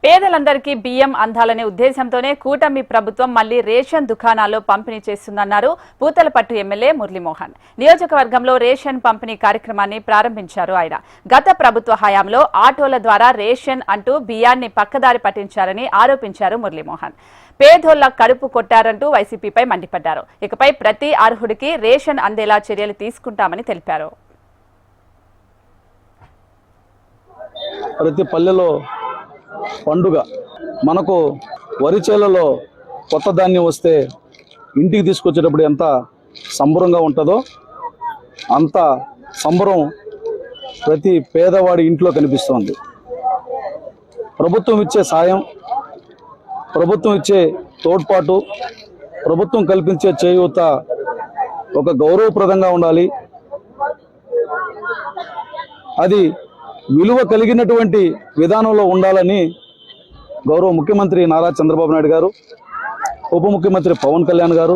పేదలందరికీ బియ్యం అందాలనే ఉద్దేశంతోనే కూటమి ప్రభుత్వం మళ్లీ రేషన్ దుకాణాల్లో పంపిణీ చేస్తుందన్నారు పూతలపట్టు ఎమ్మెల్యే మురళీమోహన్. నియోజకవర్గంలో రేషన్ పంపిణీ కార్యక్రమాన్ని ప్రారంభించారు ఆయన. గత ప్రభుత్వ హయాంలో ఆటోల ద్వారా రేషన్ అంటూ బియ్యాన్ని పక్కదారి పట్టించారని ఆరోపించారు మురళీమోహన్. పేదోళ్ల కడుపు కొట్టారంటూ వైసీపీపై మండిపడ్డారు. ఇకపై ప్రతి అర్హుడికి రేషన్ అందేలా చర్యలు తీసుకుంటామని తెలిపారు. ప్రతి పల్లెలో పండుగ మనకు వరి చేలలో కొత్త ధాన్యం వస్తే ఇంటికి తీసుకొచ్చేటప్పుడు ఎంత సంబరంగా ఉంటుందో అంత సంబరం ప్రతి పేదవాడి ఇంట్లో కనిపిస్తుంది. ప్రభుత్వం ఇచ్చే సాయం, ప్రభుత్వం ఇచ్చే తోడ్పాటు, ప్రభుత్వం కల్పించే చేయూత ఒక గౌరవప్రదంగా ఉండాలి. అది విలువ కలిగినటువంటి విధానంలో ఉండాలని గౌరవ ముఖ్యమంత్రి నారా చంద్రబాబు నాయుడు గారు, ఉప ముఖ్యమంత్రి పవన్ కళ్యాణ్ గారు,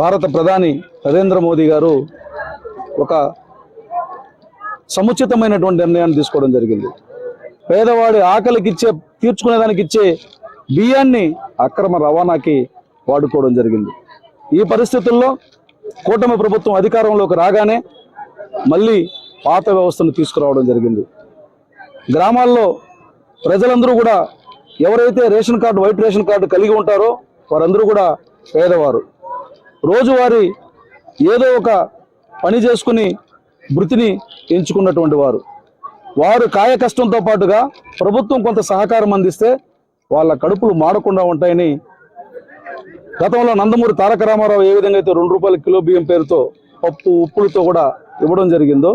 భారత ప్రధాని నరేంద్ర మోదీ గారు ఒక సముచితమైనటువంటి నిర్ణయాన్ని తీసుకోవడం జరిగింది. పేదవాడి ఆకలికిచ్చే తీర్చుకునేదానికి ఇచ్చే బియ్యాన్ని అక్రమ రవాణాకి వాడుకోవడం జరిగింది. ఈ పరిస్థితుల్లో కూటమి ప్రభుత్వం అధికారంలోకి రాగానే మళ్ళీ పాత వ్యవస్థను తీసుకురావడం జరిగింది. గ్రామాల్లో ప్రజలందరూ కూడా ఎవరైతే ration card, white ration card కలిగి ఉంటారో వారందరూ కూడా పేదవారు. రోజువారీ ఏదో ఒక పని చేసుకుని వృత్తిని ఎంచుకున్నటువంటి వారు కాయ కష్టంతో పాటుగా ప్రభుత్వం కొంత సహకారం అందిస్తే వాళ్ళ కడుపులు మాడకుండా ఉంటాయని గతంలో నందమూరి తారక రామారావు ఏ విధంగా అయితే 2 రూపాయల కిలో బియ్యం పేరుతో పప్పు ఉప్పులతో కూడా ఇవ్వడం జరిగిందో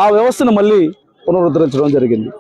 ఆ వ్యవస్థను మళ్ళీ పునరుద్ధరించడం జరిగింది.